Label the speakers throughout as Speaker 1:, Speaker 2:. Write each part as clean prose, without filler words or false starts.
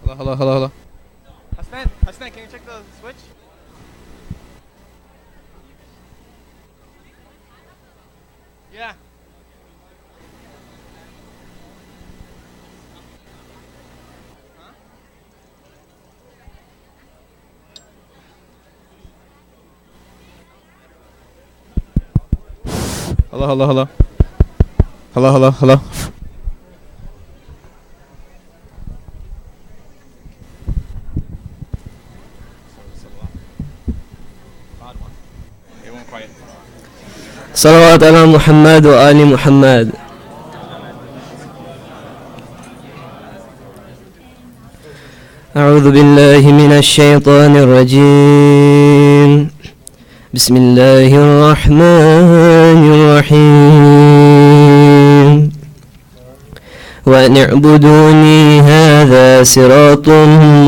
Speaker 1: Hello, hello, hello.
Speaker 2: Hassan, can you check the switch? Yeah.
Speaker 1: Hello, hello, hello. Hello, hello, hello.
Speaker 3: صلوات على محمد وآل محمد. أعوذ بالله من الشيطان الرجيم. بسم الله الرحمن الرحيم. وأن اعبدوني هذا صراط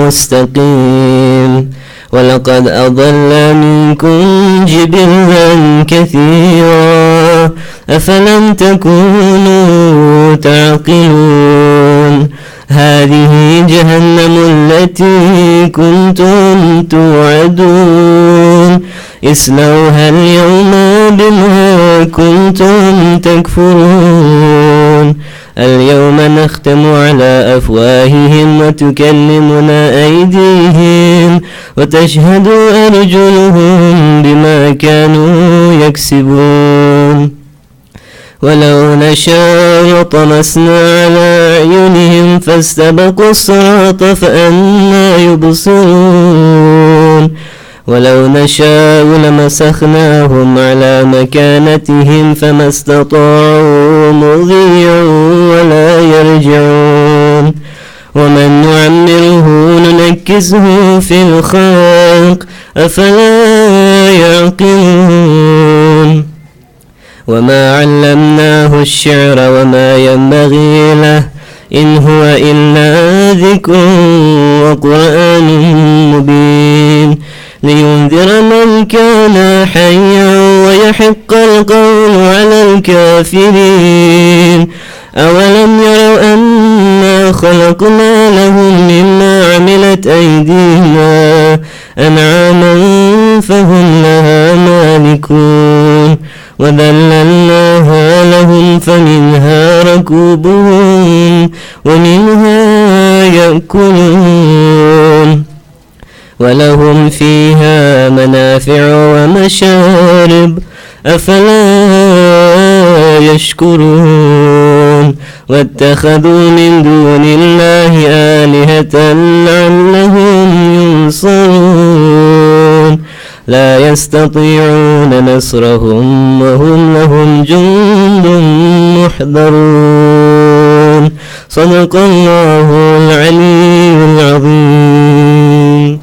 Speaker 3: مستقيم. ولقد أضل منكم جبلا كثيرا أفلم تكونوا تعقلون. هذه جهنم التي كنتم توعدون اصلوها اليوم بما كنتم تكفرون. اليوم نختم على أفواههم وتكلمنا أيديهم وتشهد أرجلهم بما كانوا يكسبون. ولو نشاء طمسنا على أعينهم فاستبقوا الصراط فأنى يبصرون. ولو نشاء لمسخناهم على مكانتهم فما استطاعوا مضيا ولا يرجعون. ومن نعمره ننكسه في الخلق أفلا يعقلون. وما علمناه الشعر وما ينبغي له إن هو إلا ذكر وقرآن مبين لينذر من كان حيا ويحق القول على الكافرين. أولم يروا أنا خلقنا لهم مما عملت أيدينا أنعاما فهم لها مالكون وذللناها لهم فمنها ركوبهم ومنها يأكلون ولهم فيها منافع ومشارب أفلا يشكرون. واتخذوا من دون الله آلهة لعلهم ينصرون. لا يستطيعون نصرهم وهم لهم جند محضرون. صدق الله العلي العظيم.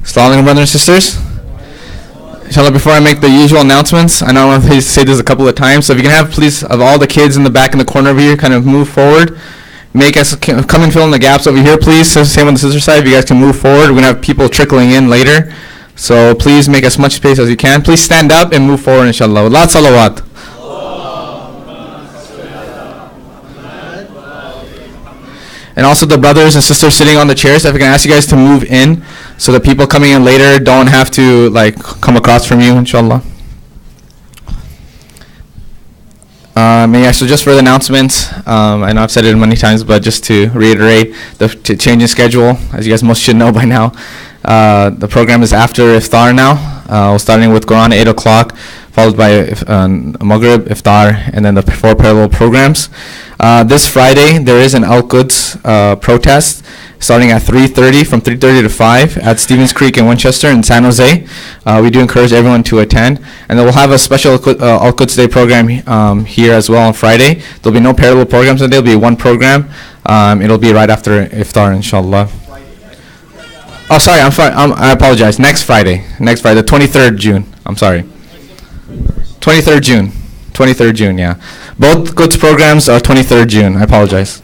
Speaker 1: Assalamu alaikum, brothers and sisters. Inshallah, before I make the usual announcements, I know I want to say this a couple of times, so if you can have, please, of all the kids in the back in the corner over here, kind of move forward. Make us come and fill in the gaps over here, please. So same on the sister side, if you guys can move forward. We're going to have people trickling in later. So please make as much space as you can. Please stand up and move forward, inshallah. Lot salawat. And also the brothers and sisters sitting on the chairs, if I can ask you guys to move in so the people coming in later don't have to like come across from you, inshallah. So just for the announcements, I know I've said it many times, but just to reiterate, the change in schedule, as you guys most should know by now, the program is after iftar now. We're starting with Quran at 8 o'clock, followed by Maghrib, iftar, and then the 4 parallel programs. This Friday, there is an Al-Quds protest starting at 3:30, from 3:30 to 5 at Stevens Creek in Winchester in San Jose. We do encourage everyone to attend. And then we'll have a special Al-Quds Day program here as well on Friday. There'll be no parallel programs today. There'll be one program. It'll be right after iftar, inshallah. Oh, sorry, I apologize. Next Friday, the 23rd June. I'm sorry. 23rd June. 23rd June, yeah. Both Quds programs are 23rd June. I apologize.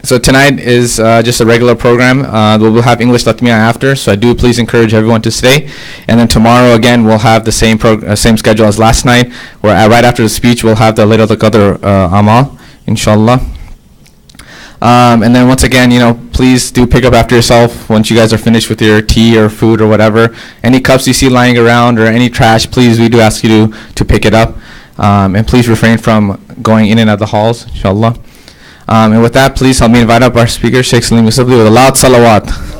Speaker 1: So tonight is just a regular program. We'll have English Latmiya after, so I do please encourage everyone to stay. And then tomorrow again we'll have the same same schedule as last night, where right after the speech we'll have the Laylatul Qadr Amal, inshallah. And then once again, please do pick up after yourself once you guys are finished with your tea or food or whatever. Any cups you see lying around or any trash, please, we do ask you to pick it up. And please refrain from going in and out of the halls, inshallah. And with that, please help me invite up our speaker, Sheikh Salim Yousufali, with a loud salawat.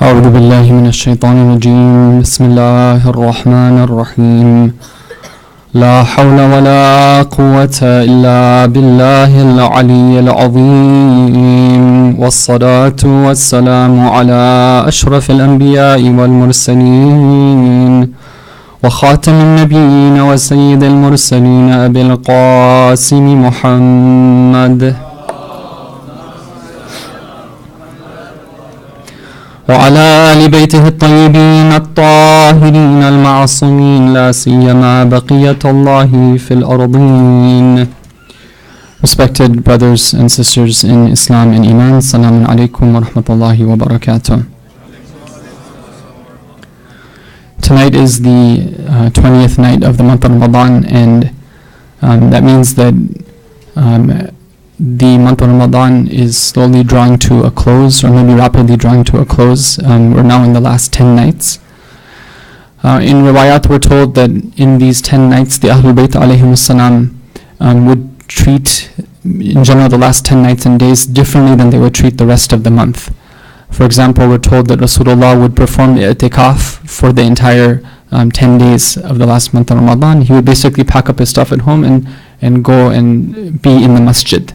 Speaker 4: أعوذ بالله من الشيطان الرجيم بسم الله الرحمن الرحيم لا حول ولا قوة إلا بالله العلي العظيم والصلاة والسلام على أشرف الأنبياء والمرسلين وخاتم النبيين وسيد المرسلين أبي القاسم محمد وعلى آل بيته الطيبين الطاهرين المعصومين لا سيما بقية الله في الأرضين. Respected brothers and sisters in Islam and Iman, Assalamu alaikum wa rahmatullahi wa barakatuh. Tonight is the 20th night of the month of Ramadan, and that means that the month of Ramadan is slowly drawing to a close, or maybe rapidly drawing to a close. We're now in the last 10 nights. In riwayat we're told that in these 10 nights the Ahlul Bayt alayhimus salam would treat, in general, the last 10 nights and days differently than they would treat the rest of the month. For example, we're told that Rasulullah would perform the i'tikaf for the entire 10 days of the last month of Ramadan. He would basically pack up his stuff at home and go and be in the masjid.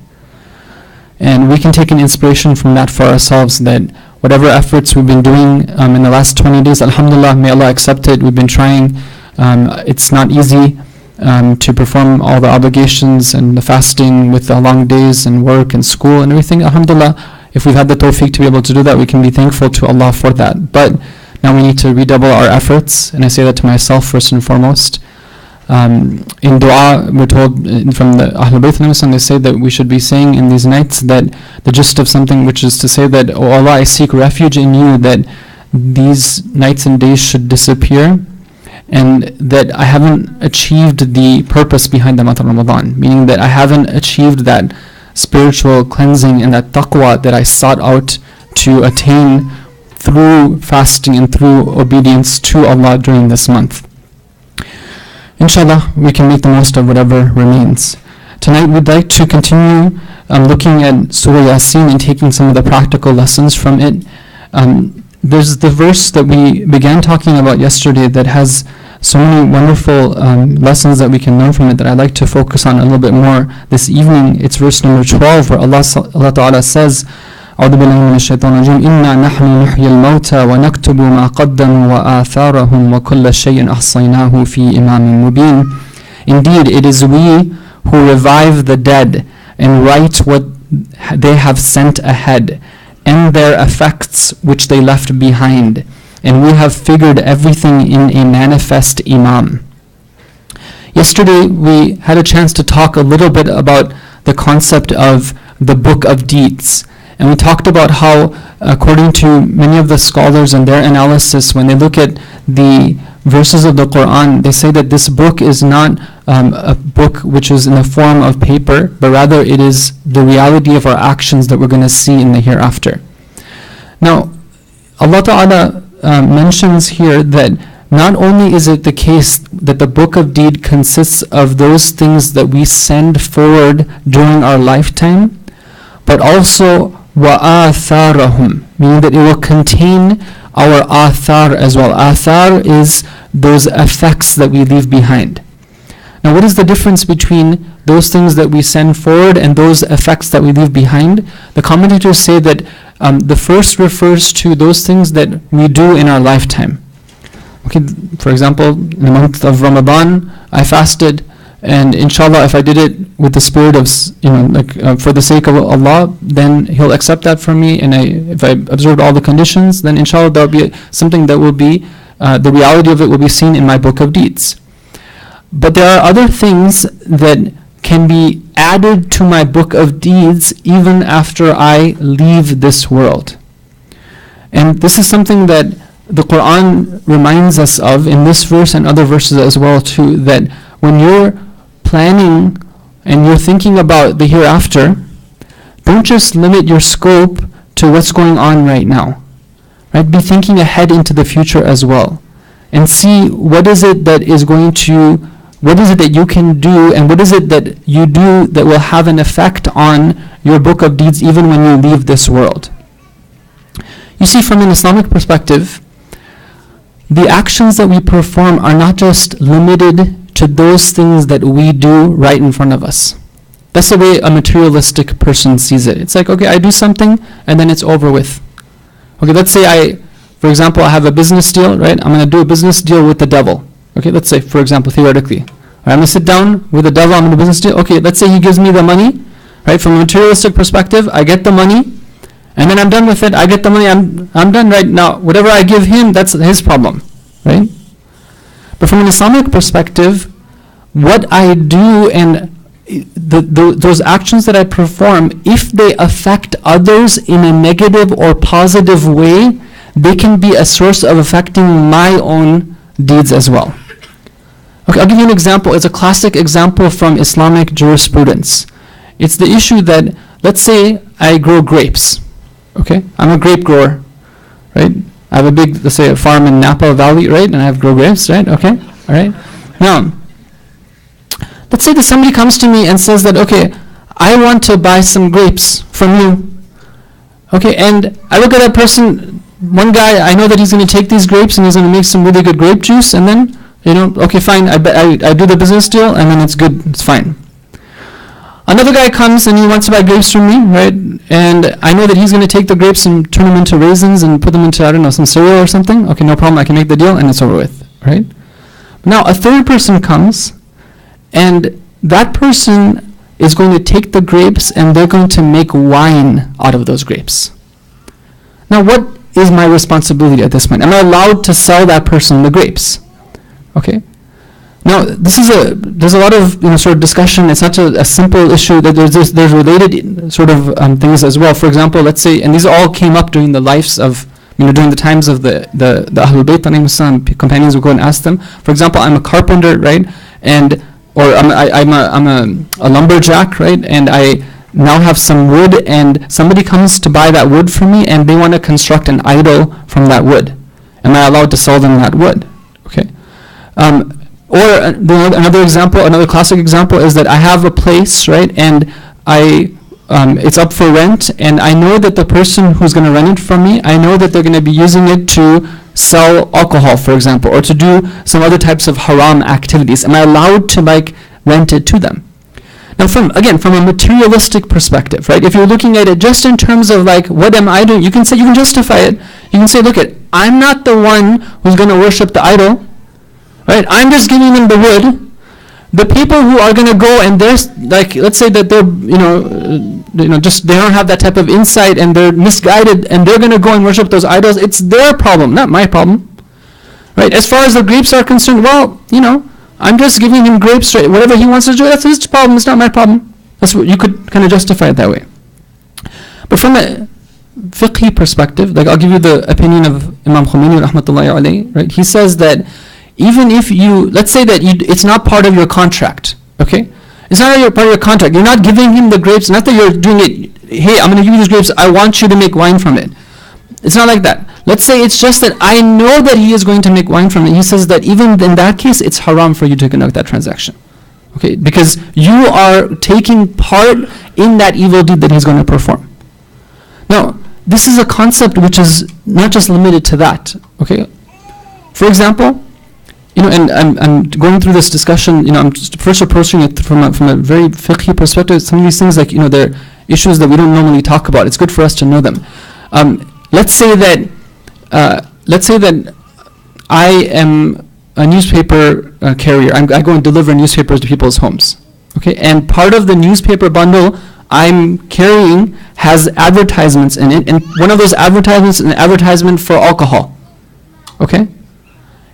Speaker 4: And we can take an inspiration from that for ourselves, that whatever efforts we've been doing in the last 20 days, alhamdulillah, may Allah accept it. We've been trying. It's not easy to perform all the obligations and the fasting with the long days and work and school and everything. Alhamdulillah, if we've had the tawfiq to be able to do that, we can be thankful to Allah for that. But now we need to redouble our efforts, and I say that to myself first and foremost. In dua, we're told from the Ahlul Bayt, they say that we should be saying in these nights that the gist of something, which is to say that, oh Allah, I seek refuge in you that these nights and days should disappear, and that I haven't achieved the purpose behind the month of Ramadan, meaning that I haven't achieved that spiritual cleansing and that taqwa that I sought out to attain through fasting and through obedience to Allah during this month. Inshallah, we can make the most of whatever remains. Tonight we'd like to continue looking at Surah Yasin and taking some of the practical lessons from it. There's the verse that we began talking about yesterday that has so many wonderful lessons that we can learn from it that I'd like to focus on a little bit more this evening. It's verse number 12, where Allah Ta'ala says, أعوذ بالله من الشيطان الرجيم إنا نحن نحيي الموتى ونكتب ما قدموا وآثارهم وكل شيء أحصيناه في إمام مبين. Indeed, it is we who revive the dead and write what they have sent ahead and their effects which they left behind, and we have figured everything in a manifest Imam. Yesterday we had a chance to talk a little bit about the concept of the book of deeds. And we talked about how, according to many of the scholars and their analysis, when they look at the verses of the Quran, they say that this book is not a book which is in the form of paper, but rather it is the reality of our actions that we're going to see in the hereafter. Now, Allah Ta'ala mentions here that not only is it the case that the book of deed consists of those things that we send forward during our lifetime, but also وَآثَارَهُمْ, meaning that it will contain our athar as well. Athar is those effects that we leave behind. Now, what is the difference between those things that we send forward and those effects that we leave behind? The commentators say that the first refers to those things that we do in our lifetime. Okay, for example, in the month of Ramadan, I fasted, and inshallah, if I did it with the spirit of, for the sake of Allah, then He'll accept that from me. And if I observed all the conditions, then inshallah, there'll be something that will be, the reality of it will be seen in my book of deeds. But there are other things that can be added to my book of deeds even after I leave this world. And this is something that the Quran reminds us of in this verse and other verses as well too, that when you're planning and you're thinking about the hereafter, don't just limit your scope to what's going on right now. Right? Be thinking ahead into the future as well. And see what is it that you can do, and what is it that you do that will have an effect on your book of deeds even when you leave this world. You see, from an Islamic perspective, the actions that we perform are not just limited to those things that we do right in front of us. That's the way a materialistic person sees it. It's like, okay, I do something and then it's over with. Okay, let's say for example, I have a business deal, right? I'm going to do a business deal with the devil. Okay, let's say, for example, theoretically. I'm going to sit down with the devil, I'm in a business deal. Okay, let's say he gives me the money, right? From a materialistic perspective, I get the money, and then I'm done with it. I get the money, I'm done right now. Whatever I give him, that's his problem, right? But from an Islamic perspective, what I do and those actions that I perform, if they affect others in a negative or positive way, they can be a source of affecting my own deeds as well. Okay, I'll give you an example. It's a classic example from Islamic jurisprudence. It's the issue that, let's say I grow grapes. Okay, I'm a grape grower, right? I have a big, let's say, a farm in Napa Valley, right? And I grow grapes, right? Okay, all right. Now, let's say that somebody comes to me and says that, okay, I want to buy some grapes from you. Okay, and I look at that person, one guy, I know that he's going to take these grapes and he's going to make some really good grape juice, and then, okay, fine, I do the business deal, and then it's good, it's fine. Another guy comes and he wants to buy grapes from me, right? And I know that he's going to take the grapes and turn them into raisins and put them into, I don't know, some cereal or something. Okay, no problem, I can make the deal, and it's over with, right? Now, a third person comes, and that person is going to take the grapes and they're going to make wine out of those grapes. Now, what is my responsibility at this point? Am I allowed to sell that person the grapes? Okay. Now, there's a lot of sort of discussion. It's not a simple issue. That there's related sort of things as well. For example, let's say, and these all came up during the lives of during the times of the Ahlul Bayt alayhim, companions would go and ask them. For example, I'm a carpenter, right? Or I'm a lumberjack, right? And I now have some wood, and somebody comes to buy that wood from me, and they want to construct an idol from that wood. Am I allowed to sell them that wood? Okay. Or another example, another classic example is that I have a place, right, and it's up for rent, and I know that the person who's going to rent it from me, I know that they're going to be using it to sell alcohol, for example, or to do some other types of haram activities. Am I allowed to rent it to them? Now, from a materialistic perspective, right? If you're looking at it just in terms of what am I doing, you can justify it. You can say, look, I'm not the one who's going to worship the idol. Right? I'm just giving them the wood. The people who are going to go and they're let's say that they're they don't have that type of insight and they're misguided and they're going to go and worship those idols. It's their problem, not my problem. Right? As far as the grapes are concerned, well, I'm just giving him grapes. Right? Whatever he wants to do, that's his problem. It's not my problem. That's what you could kind of justify it that way. But from a fiqhi perspective, I'll give you the opinion of Imam Khomeini rahmatullahi alayhi. Right? He says that even if let's say that it's not part of your contract, okay? It's not part of your contract. You're not giving him the grapes, not that you're doing it, hey, I'm going to give you these grapes, I want you to make wine from it. It's not like that. Let's say it's just that I know that he is going to make wine from it. He says that even in that case, it's haram for you to conduct that transaction, okay? Because you are taking part in that evil deed that he's going to perform. Now, this is a concept which is not just limited to that, okay? For example, and I'm going through this discussion, I'm just first approaching it from a very fiqhi perspective. Some of these things, like, they're issues that we don't normally talk about. It's good for us to know them. Let's say that I am a newspaper carrier. I go and deliver newspapers to people's homes. Okay, and part of the newspaper bundle I'm carrying has advertisements in it, and one of those advertisements is an advertisement for alcohol. Okay?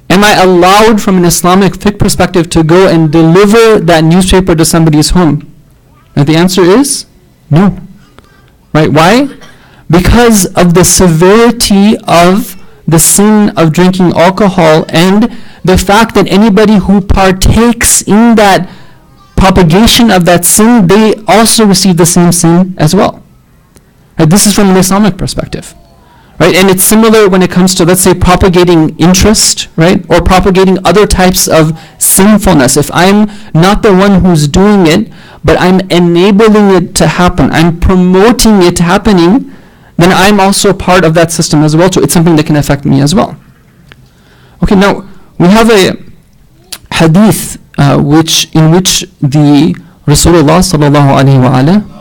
Speaker 4: Am I allowed from an Islamic fiqh perspective to go and deliver that newspaper to somebody's home? And the answer is no. Right? Why? Because of the severity of the sin of drinking alcohol and the fact that anybody who partakes in that propagation of that sin, they also receive the same sin as well. Right? This is from an Islamic perspective. Right? And it's similar when it comes to, let's say, propagating interest, right? Or propagating other types of sinfulness. If I'm not the one who's doing it, but I'm enabling it to happen, I'm promoting it happening, then I'm also part of that system as well too. It's something that can affect me as well. Okay, now we have a hadith in which the Rasulullah sallallahu alaihi wa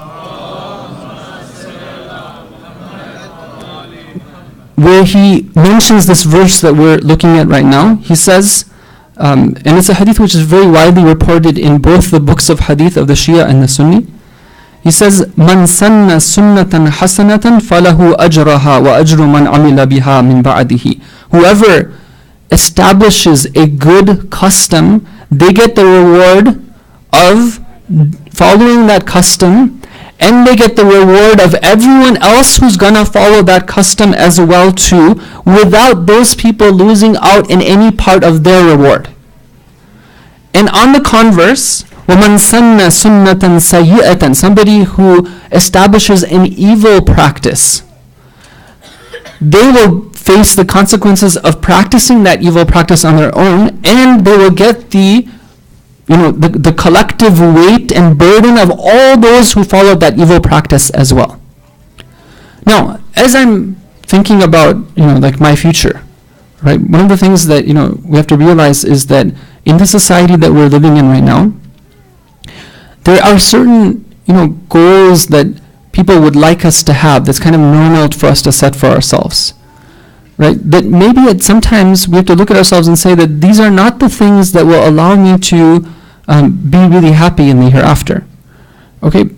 Speaker 4: where he mentions this verse that we're looking at right now. He says, and it's a hadith which is very widely reported in both the books of hadith of the Shia and the Sunni. He says, "Man sanna sunnatan hasanatan falahu ajraha wa ajru man amila biha min ba'dihi." Whoever establishes a good custom, they get the reward of following that custom, and they get the reward of everyone else who's gonna follow that custom as well too, without those people losing out in any part of their reward. And on the converse, وَمَنْ سَنَّ سُنَّةً سَيِّئَةً, somebody who establishes an evil practice, they will face the consequences of practicing that evil practice on their own, and they will get the collective weight and burden of all those who followed that evil practice as well. Now, as I'm thinking about, like my future, right? One of the things that, we have to realize is that in the society that we're living in right now, there are certain, goals that people would like us to have that's kind of normal for us to set for ourselves. Right? That maybe sometimes we have to look at ourselves and say that these are not the things that will allow me to be really happy in the hereafter. Okay?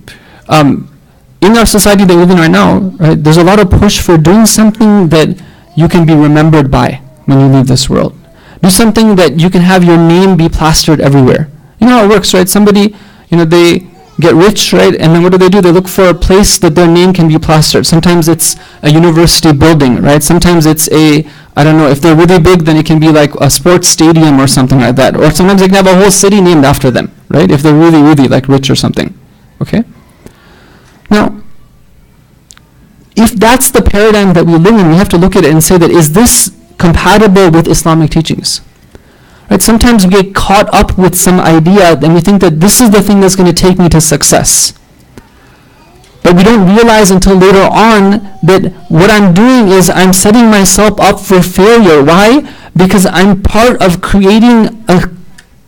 Speaker 4: In our society that we live in right now, right, there's a lot of push for doing something that you can be remembered by when you leave this world. Do something that you can have your name be plastered everywhere. You know how it works, right? Somebody, they get rich, right? And then what do? They look for a place that their name can be plastered. Sometimes it's a university building, right? Sometimes it's I don't know, if they're really big, then it can be like a sports stadium or something like that. Or sometimes they can have a whole city named after them, right? If they're really, really like rich or something, okay? Now, if that's the paradigm that we live in, we have to look at it and say that, is this compatible with Islamic teachings? Right? Sometimes we get caught up with some idea and we think that this is the thing that's going to take me to success. But we don't realize until later on that what I'm doing is I'm setting myself up for failure. Why? Because I'm part of creating a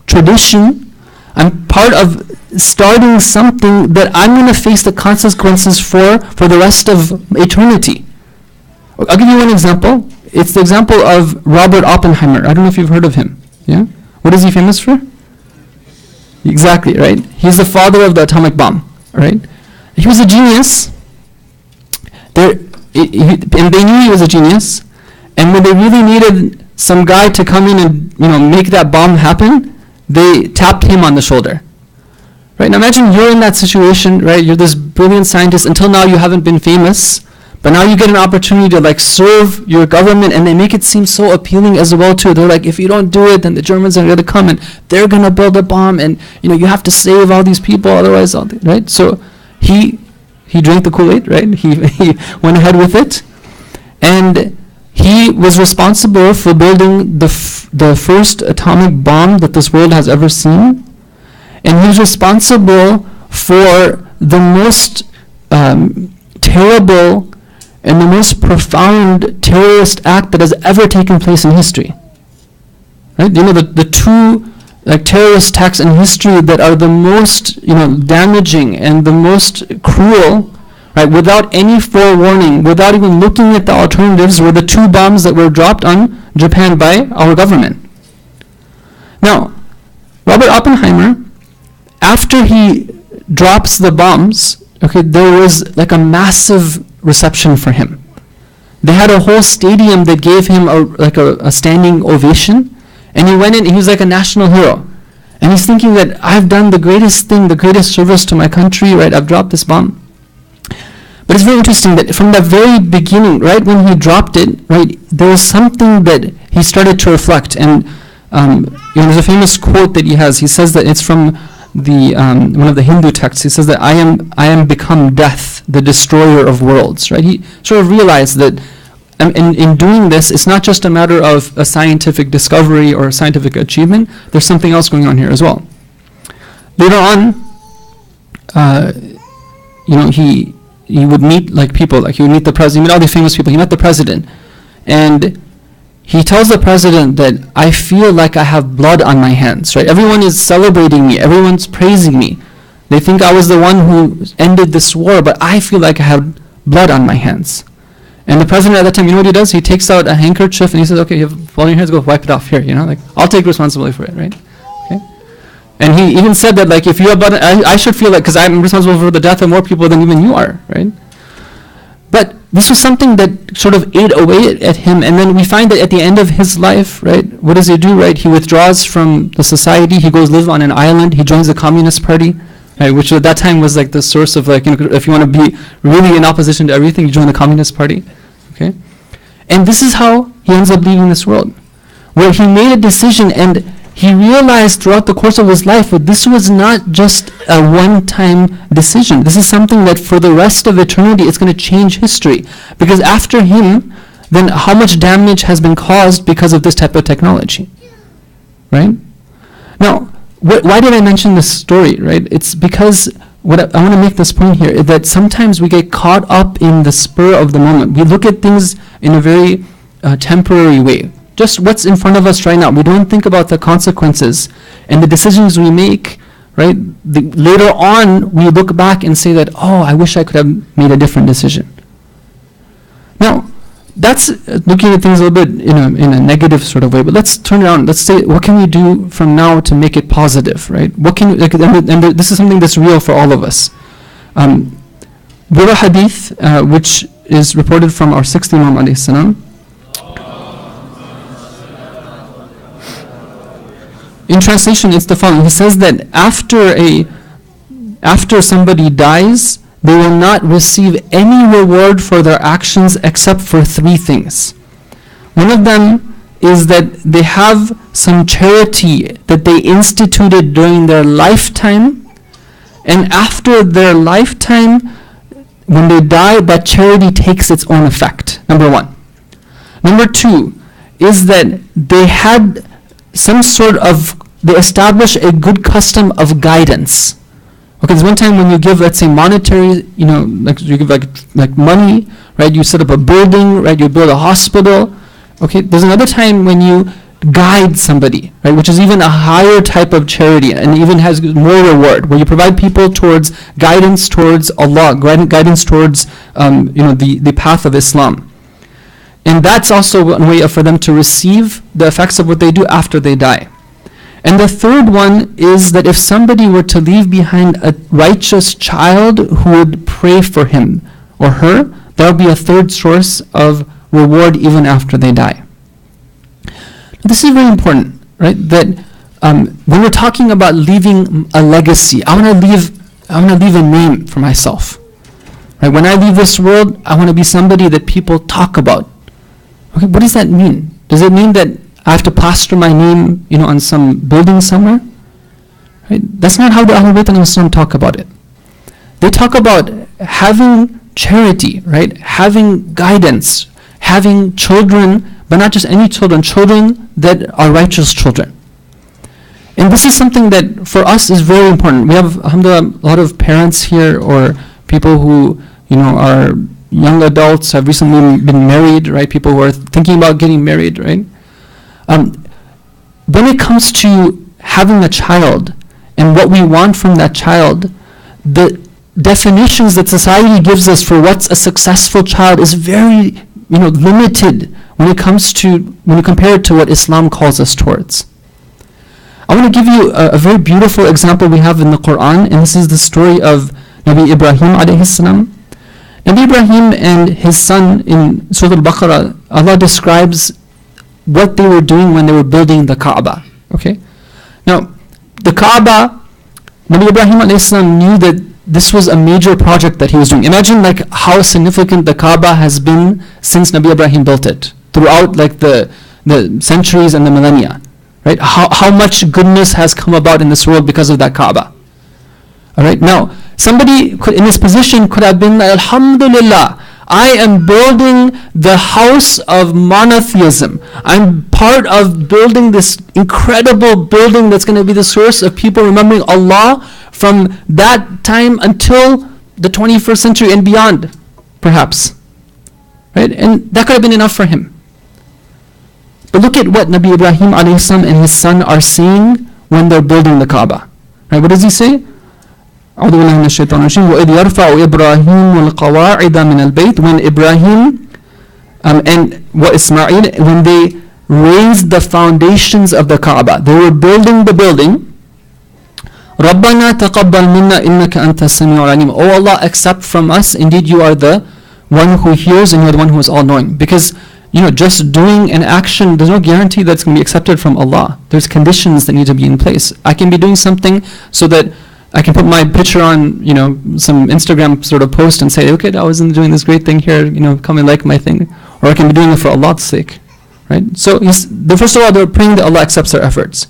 Speaker 4: tradition. I'm part of starting something that I'm going to face the consequences for the rest of eternity. I'll give you one example. It's the example of Robert Oppenheimer. I don't know if you've heard of him. Yeah? What is he famous for? Exactly, right? He's the father of the atomic bomb, right? He was a genius. And they knew he was a genius. And when they really needed some guy to come in and make that bomb happen, they tapped him on the shoulder. Right? Now imagine you're in that situation, right? You're this brilliant scientist. Until now you haven't been famous. But now you get an opportunity to serve your government, and they make it seem so appealing as well too. They're like, if you don't do it, then the Germans are going to come and they're going to build a bomb, and you have to save all these people, otherwise, right? So he drank the Kool-Aid, right? He went ahead with it, and he was responsible for building the first atomic bomb that this world has ever seen, and he was responsible for the most terrible and the most profound terrorist act that has ever taken place in history. right? The two like terrorist attacks in history that are the most damaging and the most cruel, right? Without any forewarning, without even looking at the alternatives, were the two bombs that were dropped on Japan by our government. Now, Robert Oppenheimer, after he drops the bombs, there was like a massive reception for him. They had a whole stadium that gave him a standing ovation, and he went in, he was like a national hero. And he's thinking that I've done the greatest thing, the greatest service to my country, right? I've dropped this bomb. But it's very interesting that from the very beginning, right, when he dropped it, right, there was something that he started to reflect. And there's a famous quote that he has. He says that it's from the one of the Hindu texts. He says that I am become death, the destroyer of worlds. Right? He sort of realized that in doing this, it's not just a matter of a scientific discovery or a scientific achievement. There's something else going on here as well. Later on, he would meet like people, like he would meet the president, meet all these famous people. He met the president, and he tells the president that I feel like I have blood on my hands. Right? Everyone is celebrating me. Everyone's praising me. They think I was the one who ended this war, but I feel like I have blood on my hands. And the president at that time, you know what he does? He takes out a handkerchief and he says, okay, you have blood on your hands, go wipe it off here, like, I'll take responsibility for it, right? Okay? And he even said that, like, if you have blood, I should feel like, because I'm responsible for the death of more people than even you are, right? But this was something that sort of ate away at him, and then we find that at the end of his life, right, what does he do, right? He withdraws from the society, he goes live on an island, he joins the Communist Party, right, which at that time was like the source of, like, if you want to be really in opposition to everything, you join the Communist Party. Okay? And this is how he ends up leaving this world, where he made a decision and he realized throughout the course of his life that this was not just a one-time decision. This is something that for the rest of eternity is going to change history. Because after him, then how much damage has been caused because of this type of technology? Right? Now, why did I mention this story, right? It's because what I want to make this point here is that sometimes we get caught up in the spur of the moment. We look at things in a very temporary way. Just what's in front of us right now. We don't think about the consequences and the decisions we make, right? Later on, we look back and say that, oh, I wish I could have made a different decision. Now, that's looking at things a little bit in a negative sort of way, but let's turn around. Let's say, what can we do from now to make it positive, right? What can and this is something that's real for all of us. We have a hadith which is reported from our sixth Imam alayhi salam. In translation, it's the following. He says that after somebody dies, they will not receive any reward for their actions except for three things. One of them is that they have some charity that they instituted during their lifetime, and after their lifetime, when they die, that charity takes its own effect. Number one. Number two is that they had they establish a good custom of guidance. Okay, there's one time when you give, let's say, monetary, like you give like money, right? You set up a building, right? You build a hospital. Okay, there's another time when you guide somebody, right? Which is even a higher type of charity and even has more reward, where you provide people towards guidance towards Allah, guidance towards, the path of Islam. And that's also one way for them to receive the effects of what they do after they die. And the third one is that if somebody were to leave behind a righteous child who would pray for him or her, that would be a third source of reward even after they die. This is very important, right? That when we're talking about leaving a legacy, I want to leave a name for myself. Right? When I leave this world, I want to be somebody that people talk about. Okay, what does that mean? Does it mean that I have to plaster my name, on some building somewhere? Right? That's not how the Ahlul Bayt al-Islam talk about it. They talk about having charity, right? Having guidance, having children, but not just any children that are righteous children. And this is something that for us is very important. We have, alhamdulillah, a lot of parents here or people who, are young adults, have recently been married, right? People who are thinking about getting married, right? when it comes to having a child and what we want from that child, the definitions that society gives us for what's a successful child is very, limited when you compare it to what Islam calls us towards. I want to give you a very beautiful example we have in the Quran, and this is the story of Nabi Ibrahim alayhi salam. Nabi Ibrahim and his son in Surah Al-Baqarah, Allah describes what they were doing when they were building the Kaaba. Okay? Now, the Kaaba, Nabi Ibrahim alayhi salam knew that this was a major project that he was doing. Imagine how significant the Kaaba has been since Nabi Ibrahim built it, throughout the centuries and the millennia. Right? How much goodness has come about in this world because of that Kaaba. Alright, now, somebody in this position could have been like, Alhamdulillah, I am building the house of monotheism. I'm part of building this incredible building that's going to be the source of people remembering Allah from that time until the 21st century and beyond, perhaps. Right? And that could have been enough for him. But look at what Nabi Ibrahim alayhi salam and his son are saying when they're building the Kaaba. Right? What does he say? أعوذ بالله من الشيطان الرجيم وإذ يرفع إبراهيم القواعد من البيت, when Ibrahim and Ismail, when they raised the foundations of the Kaaba, they were building the building. رَبَّنَا تَقَبَّلْ مِنَّا إِنَّكَ أَنْتَ السَّمِيعُ الْعَلِيمُ. Oh Allah, accept from us, indeed you are the one who hears and you are the one who is all-knowing. Because just doing an action, there's no guarantee that it's going to be accepted from Allah. There's conditions that need to be in place. I can be doing something so that I can put my picture on, some Instagram sort of post and say, okay, I was doing this great thing here, come and like my thing. Or I can be doing it for Allah's sake, right? So first of all, they're praying that Allah accepts their efforts.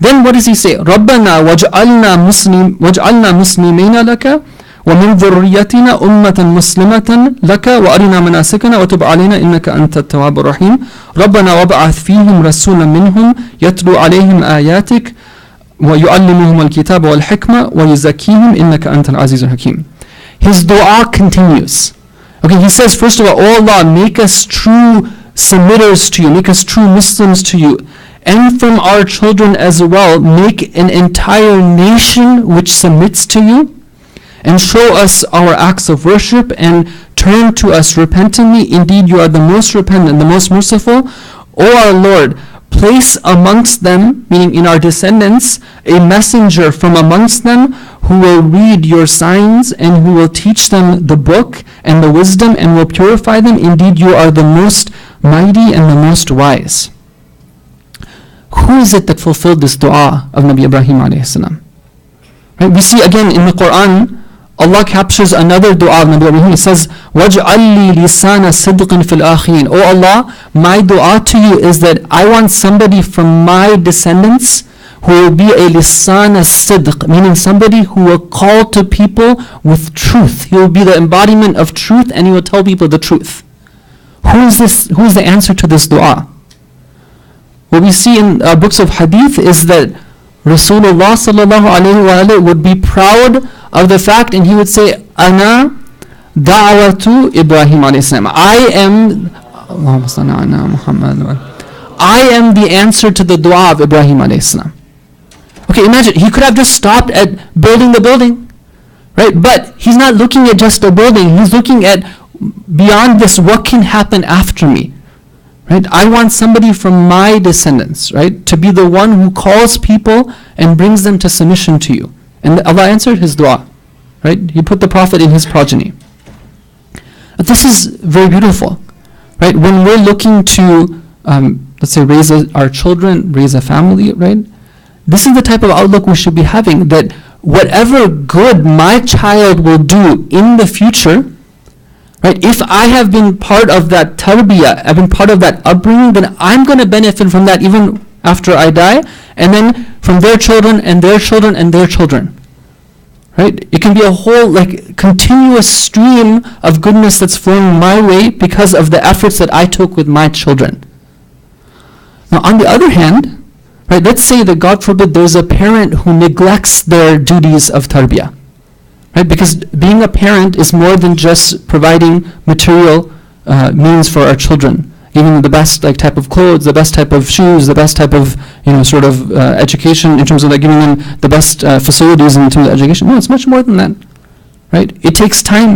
Speaker 4: Then what does he say? رَبَّنَا وَاجْعَلْنَا مُسْلِمِينَ لَكَ وَمِنْ ذُرِّيَّتِنَا أُمَّةً مُسْلِمَةً لَكَ وَأَرِنَا مَنَاسِكَنَا وَتُبْ عَلَيْنَا إِنَّكَ أَنْتَ التَّوَّابُ الرَّحِيمُ رَبَّنَا وَابْعَثْ فِيهِمْ رَسُولًا مِّنْهُمْ يَتْلُو عَلَيْهِمْ آيَاتِكَ وَيُعَلِّمُهُمُ الْكِتَابَ وَالْحِكْمَةَ وَيُزَكِّيهِمْ إِنَّكَ أَنْتَ الْعَزِيزُ الْحَكِيمُ. His dua continues. Okay, he says, first of all, oh Allah, make us true submitters to you, make us true Muslims to you, and from our children as well, make an entire nation which submits to you, and show us our acts of worship, and turn to us repentantly. Indeed, you are the most repentant, the most merciful. O our Lord, place amongst them, meaning in our descendants, a messenger from amongst them who will read your signs and who will teach them the book and the wisdom and will purify them. Indeed, you are the most mighty and the most wise. Who is it that fulfilled this dua of Nabi Ibrahim alayhi salam? Right? We see again in the Quran, Allah captures another dua of Nabi Ibrahim. He says, وَاجْعَلْ لِي لِسَانَ صِدْقٍ فِي الْآخِرِينَ. Oh Allah, my dua to you is that I want somebody from my descendants who will be a lisan as-sidq, meaning somebody who will call to people with truth. He will be the embodiment of truth and he will tell people the truth. Who is this? Who is the answer to this dua? What we see in books of hadith is that Rasulullah sallallahu alayhi wa alayhi would be proud of the fact, and he would say, Ana da'watu Ibrahim alayhi salam. I am the answer to the dua of Ibrahim alayhi salam. Okay, imagine, he could have just stopped at building the building, right? But he's not looking at just the building, he's looking at beyond this, what can happen after me? Right? I want somebody from my descendants, right, to be the one who calls people and brings them to submission to you. And Allah answered his dua, right? He put the Prophet in his progeny. But this is very beautiful, right? When we're looking to, let's say, raise our children, raise a family, right? This is the type of outlook we should be having, that whatever good my child will do in the future, right, if I have been part of that tarbiyah, I've been part of that upbringing, then I'm going to benefit from that even after I die, and then from their children and their children and their children. Right? It can be a whole continuous stream of goodness that's flowing my way because of the efforts that I took with my children. Now on the other hand, right, let's say that God forbid there's a parent who neglects their duties of tarbiyah. Right? Because being a parent is more than just providing material means for our children. giving them the best like type of clothes, the best type of shoes, the best type of sort of education in terms of like giving them the best facilities in terms of education. No, it's much more than that, right? It takes time.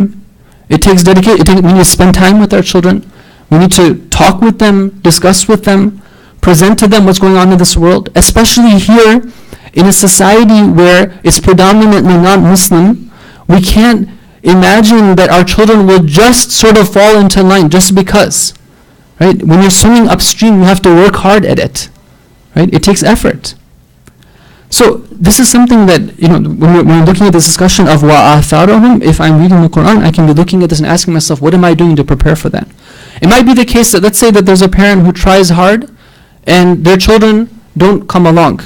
Speaker 4: It takes dedication. We need to spend time with our children. We need to talk with them, discuss with them, present to them what's going on in this world, especially here in a society where it's predominantly non-Muslim. We can't imagine that our children will just sort of fall into line just because, right? When you're swimming upstream, you have to work hard at it, right? It takes effort. So this is something that, when we're looking at this discussion of wa'atharahum, if I'm reading the Quran, I can be looking at this and asking myself, what am I doing to prepare for that? It might be the case that, let's say that there's a parent who tries hard and their children don't come along.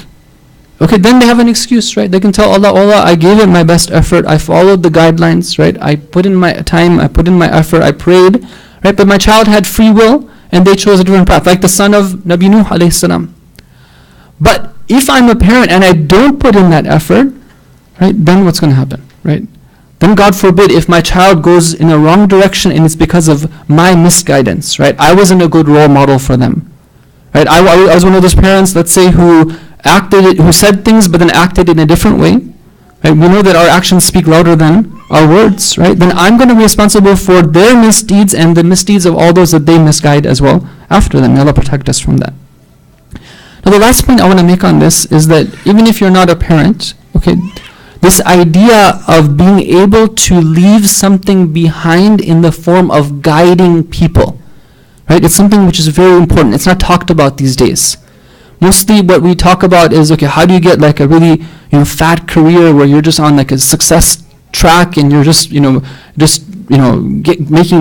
Speaker 4: Okay, then they have an excuse, right? They can tell Allah, I gave it my best effort, I followed the guidelines, right? I put in my time, I put in my effort, I prayed, right? But my child had free will and they chose a different path, like the son of Nabi Nuh alayhi salam. But if I'm a parent and I don't put in that effort, right, then what's going to happen, right? Then God forbid if my child goes in a wrong direction and it's because of my misguidance, right? I wasn't a good role model for them, right? I was one of those parents, let's say, who said things but then acted in a different way, right? We know that our actions speak louder than our words, right? Then I'm going to be responsible for their misdeeds and the misdeeds of all those that they misguide as well after them. May Allah protect us from that. Now the last point I want to make on this is that even if you're not a parent, okay, this idea of being able to leave something behind in the form of guiding people, right? It's something which is very important. It's not talked about these days. Mostly what we talk about is, okay, how do you get like a really fat career where you're just on like a success track and you're just making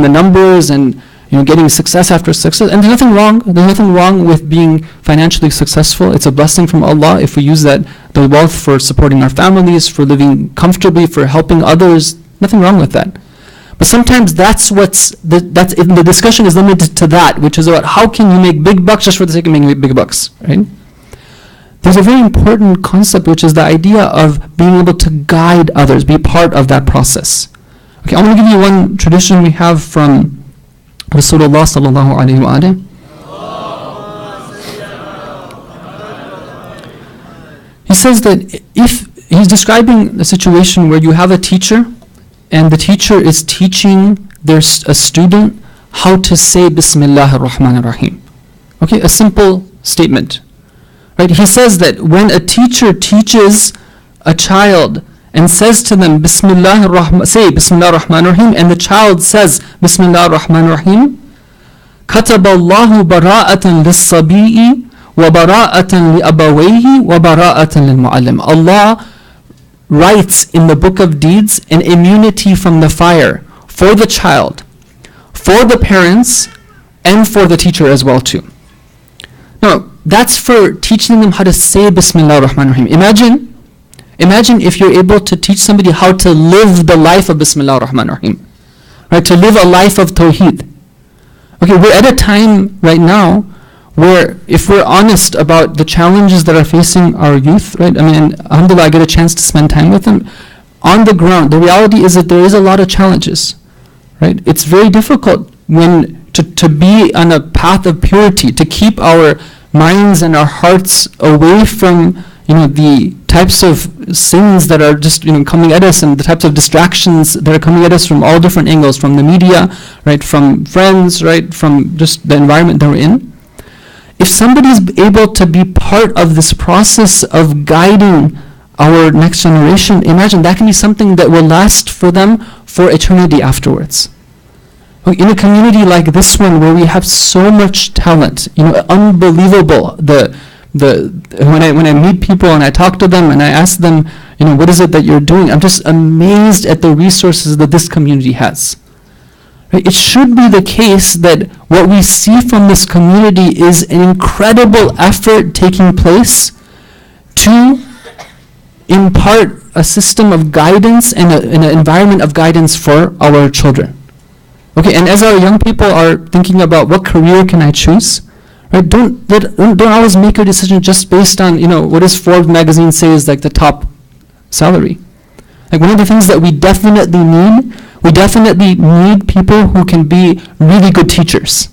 Speaker 4: the numbers and getting success after success. And there's nothing wrong with being financially successful. It's a blessing from Allah if we use the wealth for supporting our families, for living comfortably, for helping others. Nothing wrong with that. But sometimes the discussion is limited to that, which is about how can you make big bucks just for the sake of making big bucks, right? There's a very important concept, which is the idea of being able to guide others, be part of that process. Okay, I'm going to give you one tradition we have from Rasulullah sallallahu alayhi wa alayhi. He says that if he's describing a situation where you have a teacher and the teacher is teaching a student how to say Bismillahir Rahmanir Rahim. Okay, a simple statement. Right? He says that when a teacher teaches a child and says to them say Bismillahir Rahmanir Rahim, and the child says Bismillahir Rahmanir Rahim, Kataballahu bara'atan lis-sabi'i wa bara'atan li-abawayhi wa bara'atan lil-mu'allim. Allah writes in the book of deeds an immunity from the fire for the child, for the parents, and for the teacher as well too. Now, that's for teaching them how to say Bismillah ar-Rahman ar-Rahim. Imagine if you're able to teach somebody how to live the life of Bismillah ar-Rahman ar-Rahim, right? To live a life of Tawheed. Okay, we're at a time right now where, if we're honest about the challenges that are facing our youth, right? I mean, alhamdulillah, I get a chance to spend time with them. On the ground, the reality is that there is a lot of challenges, right? It's very difficult to be on a path of purity, to keep our minds and our hearts away from the types of sins that are just coming at us, and the types of distractions that are coming at us from all different angles, from the media, right, from friends, right, from just the environment that we're in. If somebody is able to be part of this process of guiding our next generation, imagine that can be something that will last for them for eternity afterwards. In a community like this one, where we have so much talent, unbelievable. When I meet people and I talk to them and I ask them, what is it that you're doing? I'm just amazed at the resources that this community has. Right? It should be the case that what we see from this community is an incredible effort taking place to impart a system of guidance and an environment of guidance for our children. Okay, and as our young people are thinking about what career can I choose, right? Don't always make a decision just based on what does Forbes magazine say is like the top salary. Like, one of the things that we definitely need people who can be really good teachers.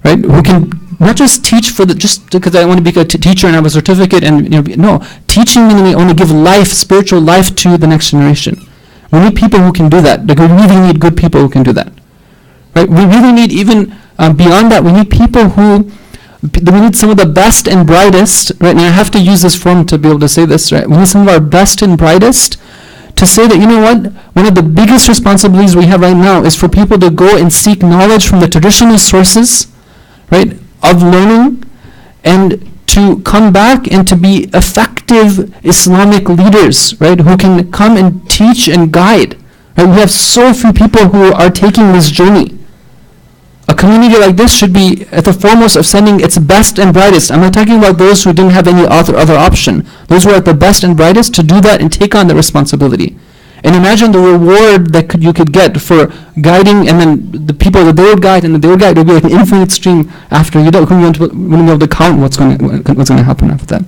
Speaker 4: right? Who can not just teach just because I want to be a teacher and have a certificate and no, teaching meaning I want to give life, spiritual life to the next generation. We need people who can do that. Like we really need good people who can do that, right? We really need even beyond that. We need people who. We need some of the best and brightest, right? And I have to use this form to be able to say this, right? We need some of our best and brightest to say that, you know what, one of the biggest responsibilities we have right now is for people to go and seek knowledge from the traditional sources, right, of learning, and to come back and to be effective Islamic leaders, right, who can come and teach and guide. Right? We have so few people who are taking this journey. A community like this should be at the foremost of sending its best and brightest. I'm not talking about those who didn't have any other option. Those who are at the best and brightest to do that and take on the responsibility. And imagine the reward that you could get for guiding, and then the people that they would guide and that they would guide, it would be like an infinite stream after you wouldn't be able to count what's going to happen after that.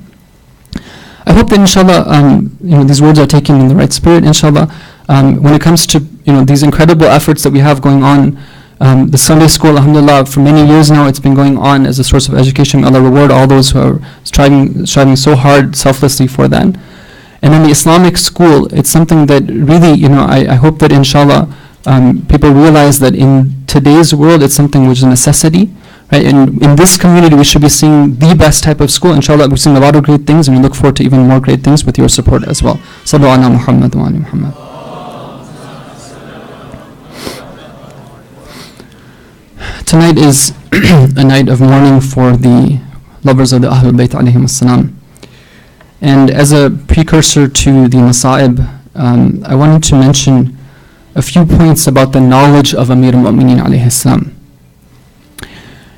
Speaker 4: I hope that inshallah, these words are taken in the right spirit. Inshallah, when it comes to these incredible efforts that we have going on. The Sunday school, alhamdulillah, for many years now, it's been going on as a source of education. May Allah reward all those who are striving so hard, selflessly for that. And then the Islamic school, it's something that really, I hope that inshallah, people realize that in today's world, it's something which is a necessity. Right? And in this community, we should be seeing the best type of school. Inshallah, we're seeing a lot of great things, and we look forward to even more great things with your support as well. Sallu ala Muhammad wa ali Muhammad. Tonight is a night of mourning for the lovers of the Ahlul Bayt alayhim as-salam. And as a precursor to the Masa'ib, I wanted to mention a few points about the knowledge of Amir al-Mu'mineen alayhi salam.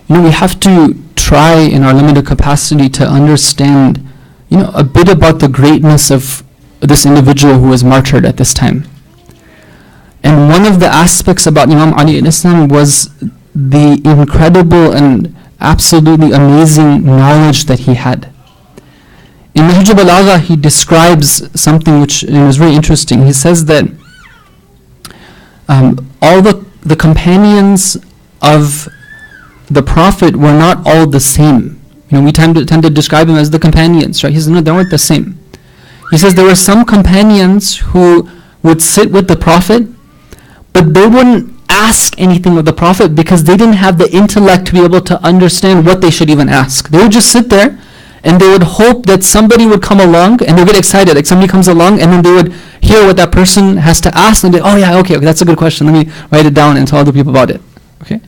Speaker 4: We have to try in our limited capacity to understand, a bit about the greatness of this individual who was martyred at this time. And one of the aspects about Imam Ali alayhi salam was the incredible and absolutely amazing knowledge that he had. In Nahj al-Balagha, he describes something which is very interesting. He says that all the companions of the Prophet were not all the same. We tend to describe them as the companions, right? He says, no, they weren't the same. He says there were some companions who would sit with the Prophet, but they wouldn't ask anything of the Prophet because they didn't have the intellect to be able to understand what they should even ask. They would just sit there and they would hope that somebody would come along, and they would get excited, like somebody comes along, and then they would hear what that person has to ask, and they, oh yeah, okay, that's a good question, let me write it down and tell other people about it. Okay.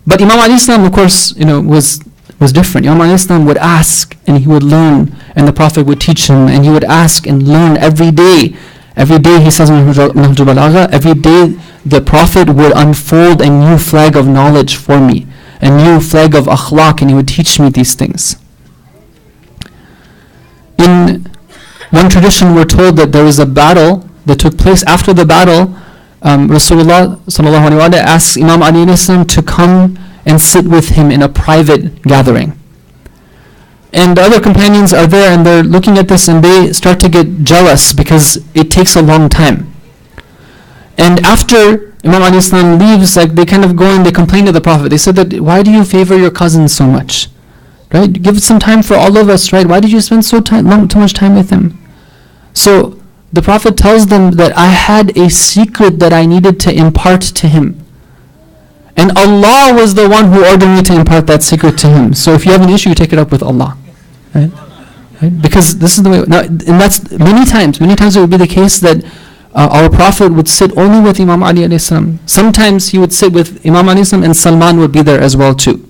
Speaker 4: But Imam Ali Islam, of course, was different. Imam Ali Islam would ask and he would learn, and the Prophet would teach him, and he would ask and learn every day. Every day, he says in Nahj al-Balagha, every day the Prophet would unfold a new flag of knowledge for me, a new flag of akhlaq, and he would teach me these things. In one tradition, we're told that there was a battle that took place. After the battle, Rasulullah sallallahu alaihi wasallam asks Imam Ali alayhi salam to come and sit with him in a private gathering. And the other companions are there, and they're looking at this, and they start to get jealous because it takes a long time. And after Imam Ali Islam leaves, like they kind of go and they complain to the Prophet. They said that, why do you favor your cousins so much? Right? Give some time for all of us, right? Why did you spend so much time with him? So the Prophet tells them that I had a secret that I needed to impart to him. And Allah was the one who ordered me to impart that secret to him. So if you have an issue, you take it up with Allah. Right? Because this is the way, and that's many times it would be the case that our Prophet would sit only with Imam Ali alayhi salam. Sometimes he would sit with Imam Ali alayhi salam, and Salman would be there as well too.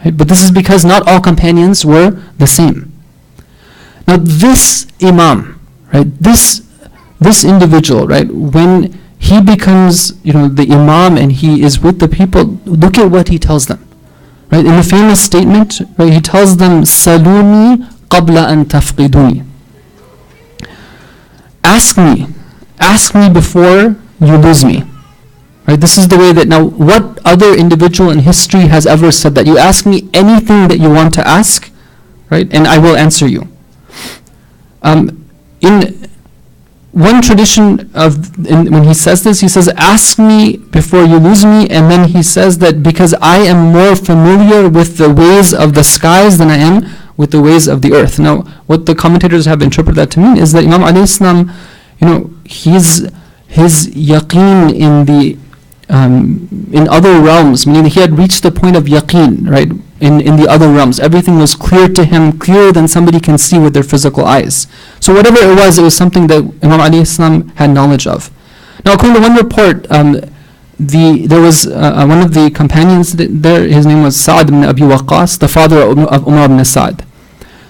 Speaker 4: Right? But this is because not all companions were the same. Now this Imam, right, this individual, right, when he becomes, the Imam and he is with the people, look at what he tells them. Right? In the famous statement, right, he tells them, Saluni qabla an tafqiduni. Ask me before you lose me. Right? This is the way that, now what other individual in history has ever said that? You ask me anything that you want to ask, right, and I will answer you. one tradition when he says this, he says, ask me before you lose me, and then he says that because I am more familiar with the ways of the skies than I am with the ways of the earth. Now, what the commentators have interpreted that to mean is that Imam alayhi salam, his yaqeen in other realms, meaning he had reached the point of yaqeen, right? In the other realms, everything was clear to him, clearer than somebody can see with their physical eyes. So whatever it was something that Imam alayhi salam had knowledge of. Now, according to one report, there was one of the companions there, his name was Sa'd ibn Abi Waqqas, the father of Umar ibn Sa'd.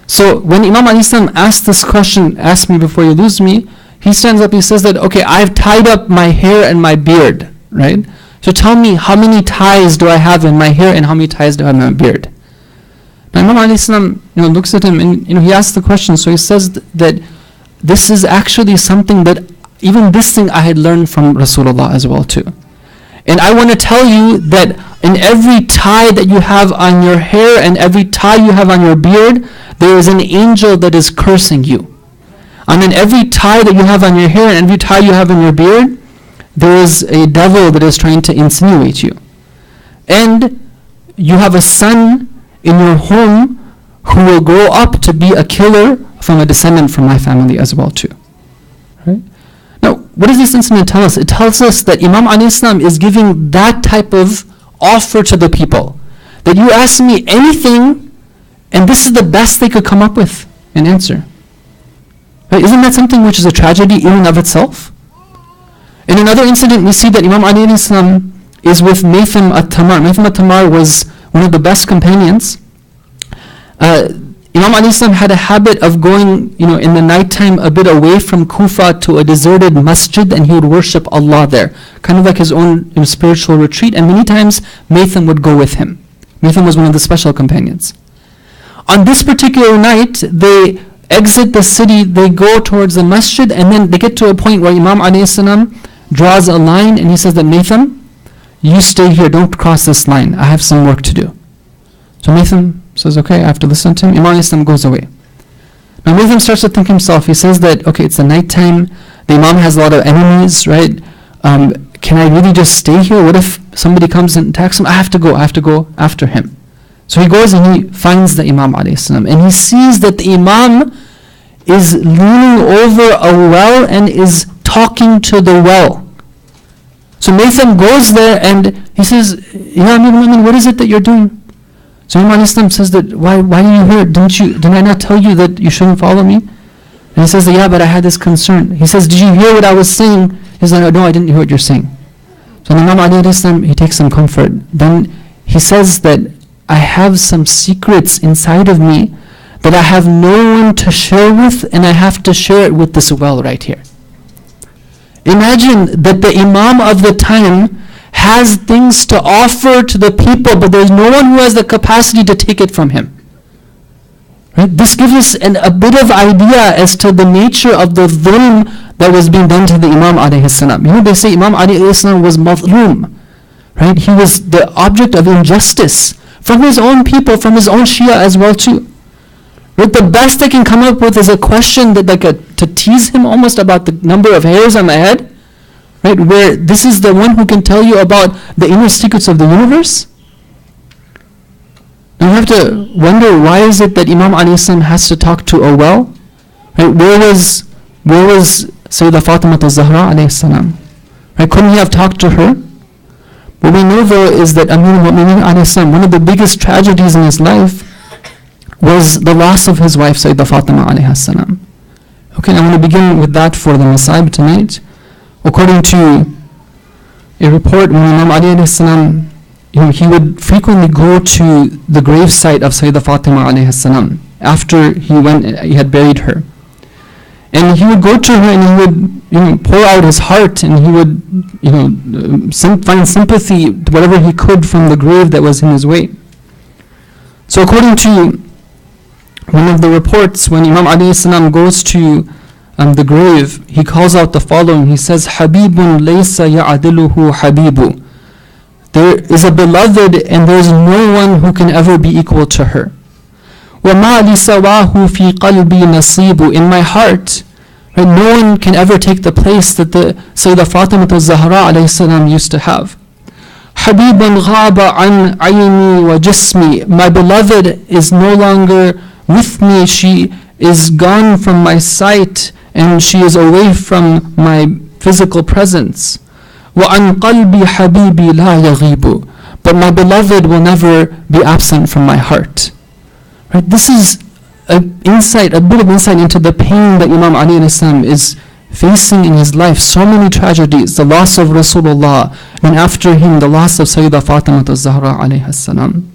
Speaker 4: So when Imam alayhi salam asked this question, ask me before you lose me, he stands up, he says that, okay, I've tied up my hair and my beard, right? So tell me, how many ties do I have in my hair and how many ties do I have in my beard? Now Imam alayhi salam, looks at him and he asks the question. So he says that this is actually something that even this thing I had learned from Rasulullah as well too. And I want to tell you that in every tie that you have on your hair and every tie you have on your beard, there is an angel that is cursing you. And in every tie that you have on your hair and every tie you have in your beard, there is a devil that is trying to insinuate you. And you have a son in your home who will grow up to be a killer from a descendant from my family as well too. Right? Now, what does this incident tell us? It tells us that Imam alayhi salam is giving that type of offer to the people. That you ask me anything, and this is the best they could come up with an answer. Right? Isn't that something which is a tragedy in and of itself? In another incident, we see that Imam alayhi salam is with Maytham at-Tamar. Maytham at-Tamar was one of the best companions. Imam alayhi salam had a habit of going, in the nighttime a bit away from Kufa to a deserted masjid, and he would worship Allah there, kind of like his own spiritual retreat. And many times Maytham would go with him. Maytham was one of the special companions. On this particular night, they exit the city, they go towards the masjid, and then they get to a point where Imam alayhi salam draws a line and he says that, Maytham, you stay here, don't cross this line, I have some work to do. So Maytham says, okay, I have to listen to him. Imam alayhi salam goes away. Now Maytham starts to think himself, he says that, okay, it's the night time, the Imam has a lot of enemies, right? Can I really just stay here? What if somebody comes and attacks him? I have to go after him. So he goes and he finds the Imam alayhi salam, and he sees that the Imam is leaning over a well and is talking to the well. So Maytham goes there and he says, Ya Amir al-Mu'minin, what is it that you're doing? So Imam alayhi salam says that, why are you here? Didn't I not tell you that you shouldn't follow me? And he says that, yeah, but I had this concern. He says, did you hear what I was saying? He says, no, I didn't hear what you're saying. So Imam alayhi salam, he takes some comfort. Then he says that, I have some secrets inside of me that I have no one to share with, and I have to share it with this well right here. Imagine that the Imam of the time has things to offer to the people, but there's no one who has the capacity to take it from him. Right? This gives us a bit of idea as to the nature of the dhulm that was being done to the Imam alayhi salam. They say Imam alayhi salam was mazloom. Right? He was the object of injustice from his own people, from his own Shia as well too. Right? The best they can come up with is a question that to tease him almost about the number of hairs on the head, right? Where this is the one who can tell you about the inner secrets of the universe. And you have to wonder, why is it that Imam alayhi salam has to talk to a well? Right? Where was Sayyidah Fatima al-Zahra alayhi salam? Right? Couldn't he have talked to her? What we know though is that Amir al-Mu'minin alayhi salam, one of the biggest tragedies in his life was the loss of his wife Sayyidah Fatima alayhi salam. Okay, I want to begin with that for the Masaib tonight. According to a report, when Imam Ali alayhi salam, he would frequently go to the grave site of Sayyidah Fatima alayhi salam after he had buried her. And he would go to her and he would pour out his heart, and he would find sympathy, whatever he could, from the grave that was in his way. So according to one of the reports, when Imam alayhi salam goes to the grave, he calls out the following. He says, Habibun laysa ya'adiluhu habibu. There is a beloved and there is no one who can ever be equal to her. وَمَا لِسَوَاهُ فِي قَلْبِي نَصِيبُ. In my heart, Right? No one can ever take the place that the Sayyidah Fatima al-Zahra alayhi salam used to have. حَبِيبًا غَابَ عَنْ عَيْنِي وَجِسْمِي. My beloved is no longer with me. She is gone from my sight and she is away from my physical presence. وَعَنْ قَلْبِي حَبِيبِي لَا يَغِيبُ. But my beloved will never be absent from my heart. Right? This is a bit of insight into the pain that Imam Ali is facing in his life. So many tragedies, the loss of Rasulullah, and after him the loss of Sayyidah Fatima al-Zahra alayha salam.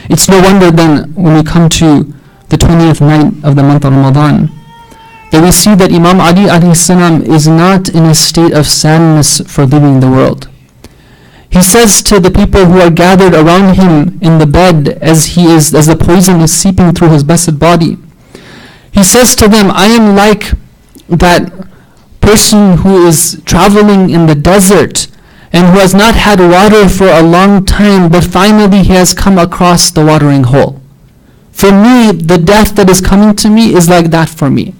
Speaker 4: It's no wonder then when we come to the 20th night of the month of Ramadan, that we see that Imam Ali alayhi salam is not in a state of sadness for leaving the world. He says to the people who are gathered around him in the bed as the poison is seeping through his blessed body, he says to them, I am like that person who is traveling in the desert and who has not had water for a long time, but finally he has come across the watering hole. For me, the death that is coming to me is like that for me.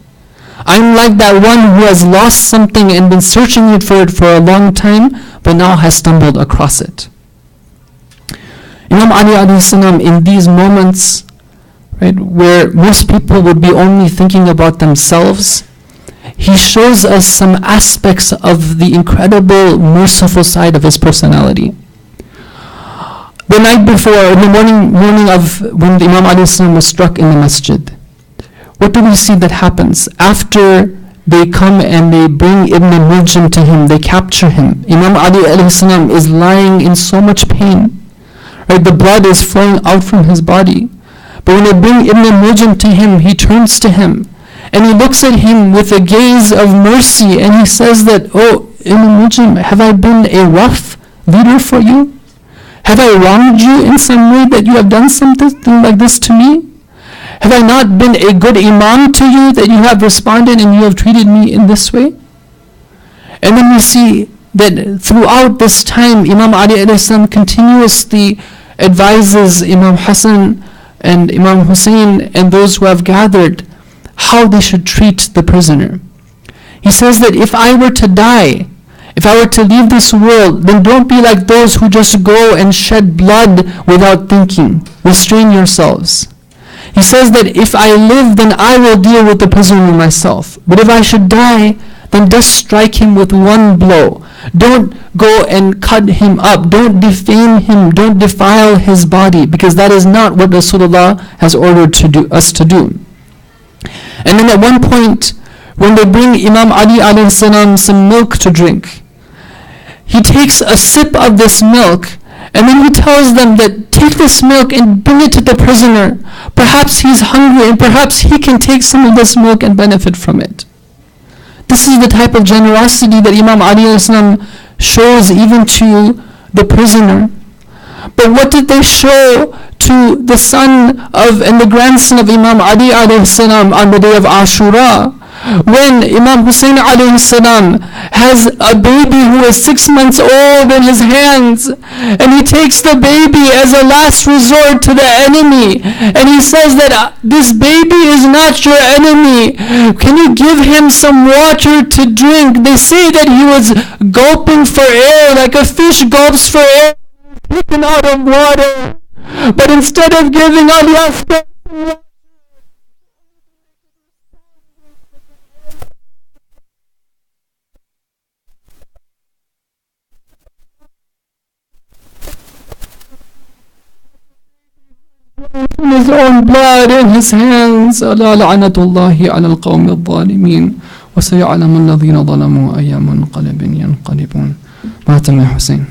Speaker 4: I'm like that one who has lost something and been searching for it for a long time, but now has stumbled across it. Imam Ali alayhi salam, in these moments, right, where most people would be only thinking about themselves, he shows us some aspects of the incredible, merciful side of his personality. The night before, in the morning of when the Imam alayhi salam was struck in the masjid, what do we see that happens? After they come and they bring Ibn al-Muljam to him, they capture him. Imam Ali alayhi salam is lying in so much pain. Right? The blood is flowing out from his body. But when they bring Ibn al-Muljam to him, he turns to him and he looks at him with a gaze of mercy and he says that, oh, Ibn al-Muljam, have I been a rough leader for you? Have I wronged you in some way that you have done something like this to me? Have I not been a good imam to you that you have responded and you have treated me in this way? And then we see that throughout this time, Imam Ali alayhi salam continuously advises Imam Hassan and Imam Hussein and those who have gathered how they should treat the prisoner. He says that if I were to die, if I were to leave this world, then don't be like those who just go and shed blood without thinking. Restrain yourselves. He says that if I live, then I will deal with the prisoner myself. But if I should die, then just strike him with one blow. Don't go and cut him up. Don't defame him. Don't defile his body, because that is not what Rasulullah has ordered us to do. And then at one point, when they bring Imam Ali alayhi salam some milk to drink, he takes a sip of this milk and then he tells them that take this milk and bring it to the prisoner. Perhaps he's hungry and perhaps he can take some of this milk and benefit from it. This is the type of generosity that Imam Ali shows even to the prisoner. But what did they show to the son of and the grandson of Imam Ali on the day of Ashura? When Imam Hussein has a baby who is 6 months old in his hands, and he takes the baby as a last resort to the enemy, and he says that this baby is not your enemy. Can you give him some water to drink? They say that he was gulping for air like a fish gulps for air, taken out of water. But instead of giving Allah his own blood in his hands. ألا لعنة الله على القوم الظالمين وسيعلم الذين ظلموا أي منقلب ينقلبون. ماتم يا حسين.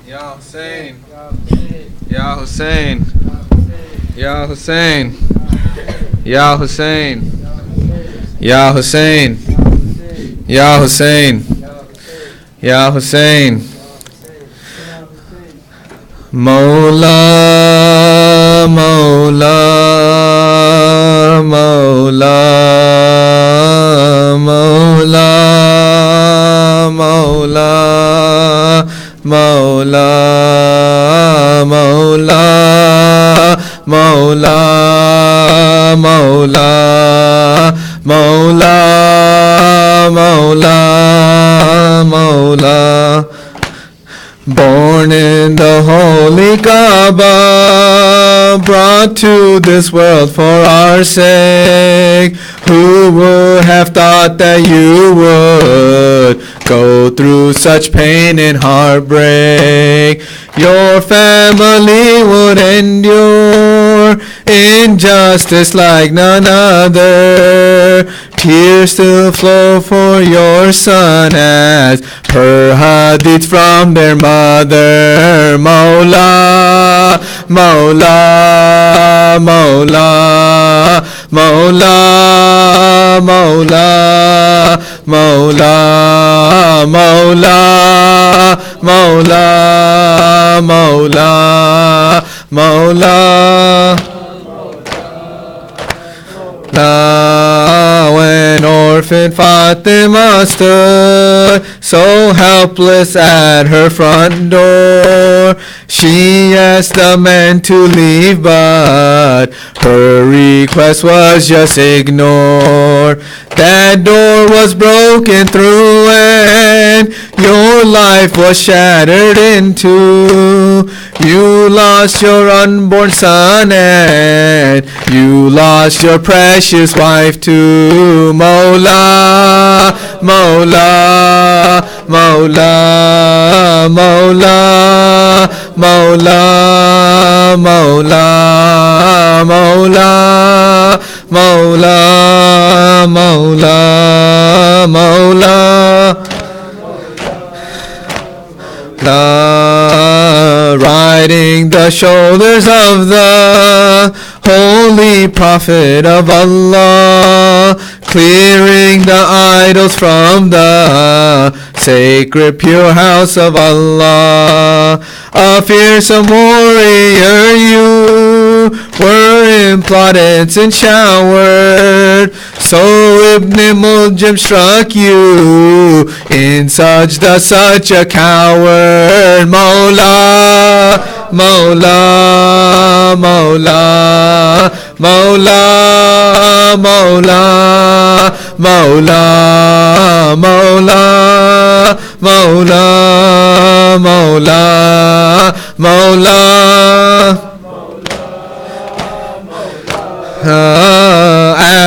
Speaker 1: Ya Hussein, Ya Hussein, Ya Hussein, Ya Hussein, Ya Hussein, Ya Hussein, Ya Hussein, Mawla, Mawla, Mawla, Mawla, Mawla, Mawla. Mola, Mola, Mola, Mola. Born in the holy Kaaba, brought to this world for our sake. Who would have thought that you would go through such pain and heartbreak? Your family would endure injustice like none other. Tears still flow for your son as per hadiths from their mother. Mola, Mola, Mola, Mola, Mola, Mola, Mola, Mola, Mola, Mola. When orphan Fatima stood so helpless at her front door, she asked the man to leave, but her request was just ignored. That door was broken through and your life was shattered in two. You lost your unborn son and you lost your precious wife too. Mola, Mola, Mola, Mola, Mola, Mola, Mola, Mola, Mola, Mola. Riding the shoulders of the Holy Prophet of Allah, clearing the idols from the sacred pure house of Allah. A fearsome warrior you were in plaudits and showered, so Ibn Muljam struck you in sajda, such a coward. Mola, Mola, Mola, Mola, Mola, Mola, Mola, Mola, Mola, Mola.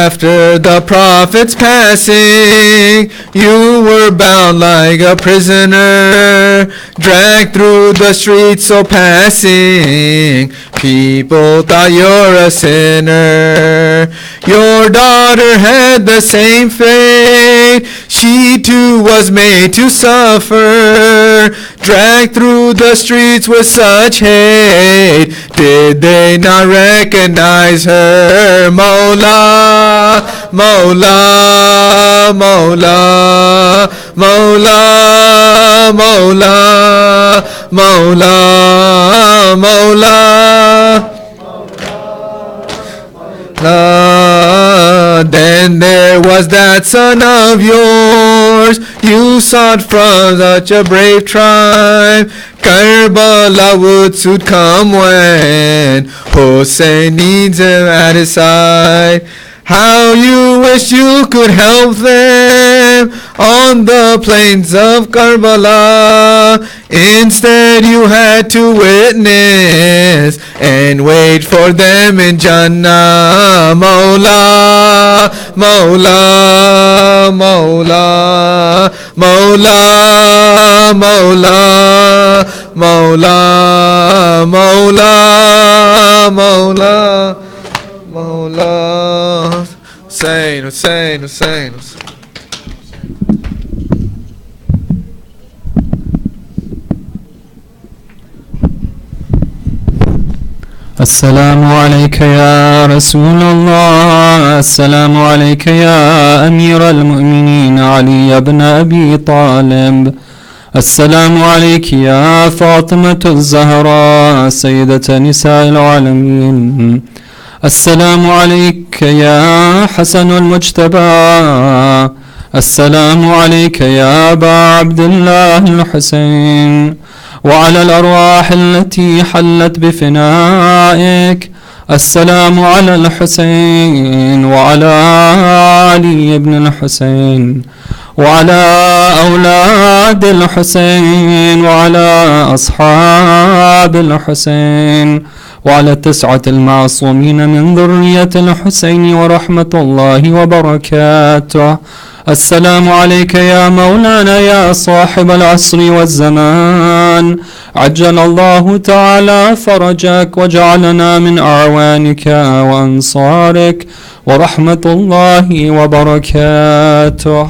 Speaker 1: After the Prophet's passing, you were bound like a prisoner, dragged through the streets so passing. People thought you're a sinner. Your daughter had the same fate. She too was made to suffer, dragged through the streets with such hate. Did they not recognize her? Mola, Mola, Mola, Mola, Mola, Mola, Mola. Then there was that son of yours you sought from such a brave tribe. Karbala would soon come when Hussein needs him at his side. How you wish you could help them on the plains of Karbala. Instead you had to witness and wait for them in Jannah. Mola, Mola, Mola, Mola, Mola, Mola, Mola, Mola, Mola. Hussein, Hussein, Hussein, Hussein.
Speaker 4: السلام عليك يا رسول الله، السلام عليك يا أمير المؤمنين علي بن أبي طالب، السلام عليك يا فاطمة الزهراء سيدة نساء العالمين، السلام عليك يا حسن المجتبى، السلام عليك يا أبا عبد الله الحسين، وعلى الأرواح التي حلت بفنائك، السلام على الحسين وعلى علي بن الحسين وعلى أولاد الحسين وعلى أصحاب الحسين وعلى التسعة المعصومين من ذرية الحسين ورحمة الله وبركاته. السلام عليك يا مولانا يا صاحب العصر والزمان، عجل الله تعالى فرجك وجعلنا من أعوانك وأنصارك ورحمة الله وبركاته.